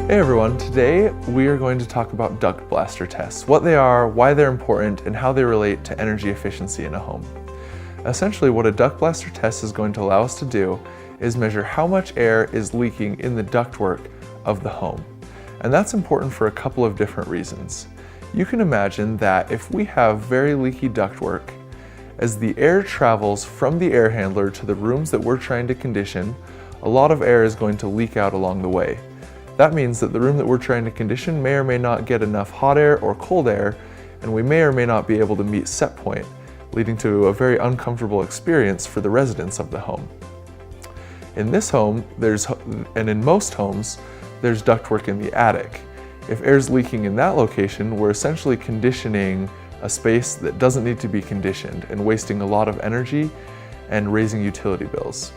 Hey everyone, today we are going to talk about duct blaster tests, what they are, why they're important, and how they relate to energy efficiency in a home. Essentially, what a duct blaster test is going to allow us to do is measure how much air is leaking in the ductwork of the home. And that's important for a couple of different reasons. You can imagine that if we have very leaky ductwork, as the air travels from the air handler to the rooms that we're trying to condition, a lot of air is going to leak out along the way. That means that the room that we're trying to condition may or may not get enough hot air or cold air, and we may or may not be able to meet set point, leading to a very uncomfortable experience for the residents of the home. In this home, and in most homes, there's ductwork in the attic. If air's leaking in that location, we're essentially conditioning a space that doesn't need to be conditioned and wasting a lot of energy and raising utility bills.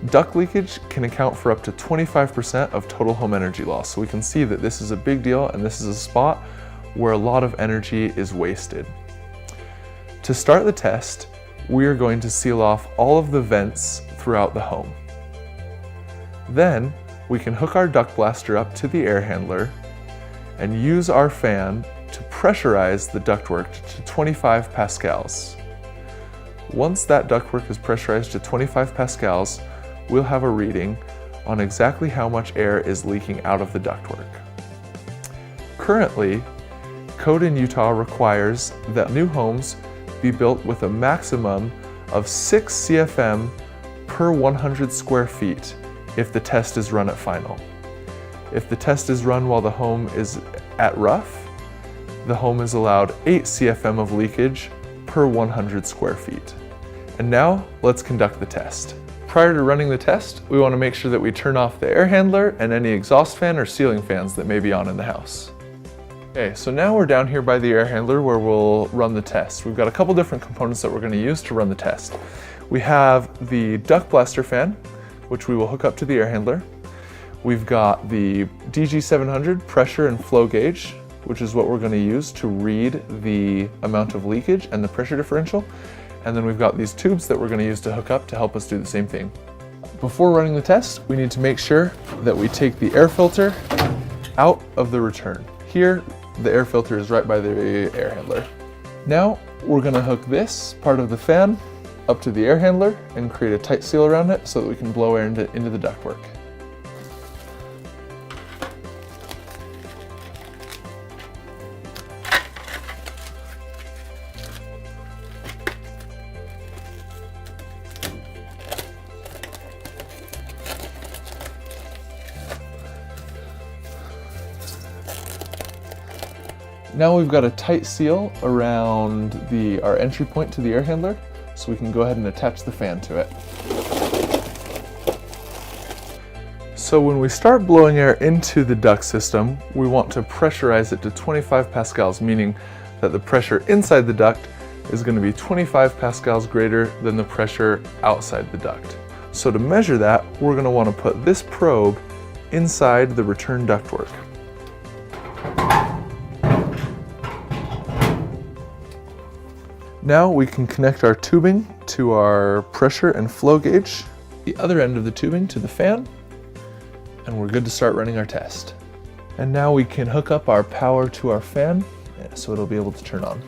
Duct leakage can account for up to 25% of total home energy loss, so we can see that this is a big deal and this is a spot where a lot of energy is wasted. To start the test, we are going to seal off all of the vents throughout the home. Then we can hook our duct blaster up to the air handler and use our fan to pressurize the ductwork to 25 pascals. Once that ductwork is pressurized to 25 pascals, we'll have a reading on exactly how much air is leaking out of the ductwork. Currently, code in Utah requires that new homes be built with a maximum of 6 CFM per 100 square feet if the test is run at final. If the test is run while the home is at rough, the home is allowed 8 CFM of leakage per 100 square feet. And now, let's conduct the test. Prior to running the test, we want to make sure that we turn off the air handler and any exhaust fan or ceiling fans that may be on in the house. Okay, so now we're down here by the air handler where we'll run the test. We've got a couple different components that we're going to use to run the test. We have the duct blaster fan, which we will hook up to the air handler. We've got the DG700 pressure and flow gauge, which is what we're going to use to read the amount of leakage and the pressure differential. And then we've got these tubes that we're going to use to hook up to help us do the same thing. Before running the test, we need to make sure that we take the air filter out of the return. Here, the air filter is right by the air handler. Now, we're going to hook this part of the fan up to the air handler and create a tight seal around it so that we can blow air into the ductwork. Now we've got a tight seal around our entry point to the air handler, so we can go ahead and attach the fan to it. So when we start blowing air into the duct system, we want to pressurize it to 25 pascals, meaning that the pressure inside the duct is going to be 25 pascals greater than the pressure outside the duct. So to measure that, we're going to want to put this probe inside the return ductwork. Now we can connect our tubing to our pressure and flow gauge, the other end of the tubing to the fan, and we're good to start running our test. And now we can hook up our power to our fan so it'll be able to turn on.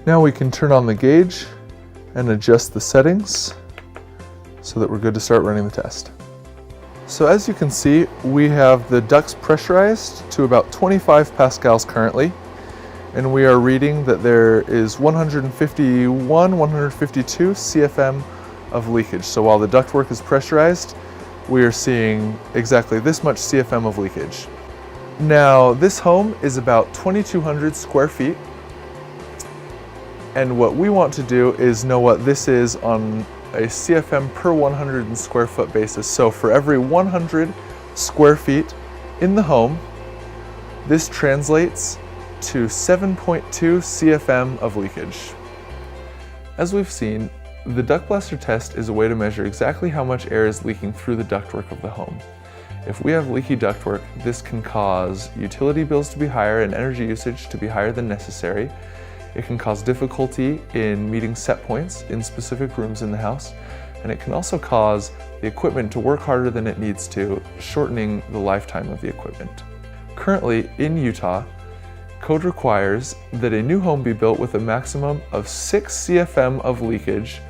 Now we can turn on the gauge and adjust the settings so that we're good to start running the test. So as you can see, we have the ducts pressurized to about 25 pascals currently. And we are reading that there is 152 CFM of leakage. So while the ductwork is pressurized, we are seeing exactly this much CFM of leakage. Now, this home is about 2,200 square feet. And what we want to do is know what this is on a CFM per 100 square foot basis. So for every 100 square feet in the home, this translates to 7.2 CFM of leakage. As we've seen, the duct blaster test is a way to measure exactly how much air is leaking through the ductwork of the home. If we have leaky ductwork, this can cause utility bills to be higher and energy usage to be higher than necessary. It can cause difficulty in meeting set points in specific rooms in the house, and it can also cause the equipment to work harder than it needs to, shortening the lifetime of the equipment. Currently, in Utah, code requires that a new home be built with a maximum of 6 CFM of leakage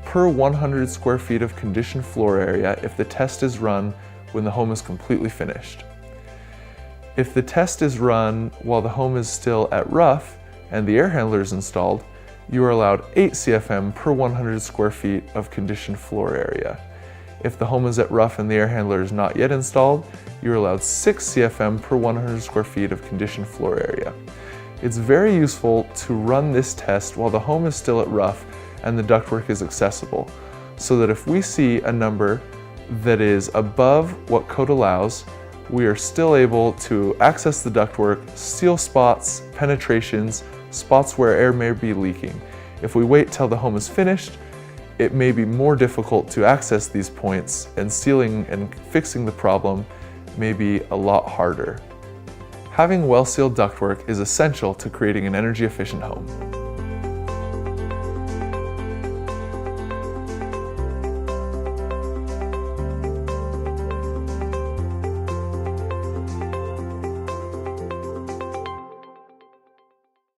per 100 square feet of conditioned floor area if the test is run when the home is completely finished. If the test is run while the home is still at rough and the air handler is installed, you are allowed 8 CFM per 100 square feet of conditioned floor area. If the home is at rough and the air handler is not yet installed, you're allowed 6 CFM per 100 square feet of conditioned floor area. It's very useful to run this test while the home is still at rough and the ductwork is accessible, so that if we see a number that is above what code allows, we are still able to access the ductwork, seal spots, penetrations, spots where air may be leaking. If we wait till the home is finished, it may be more difficult to access these points, and sealing and fixing the problem may be a lot harder. Having well-sealed ductwork is essential to creating an energy-efficient home.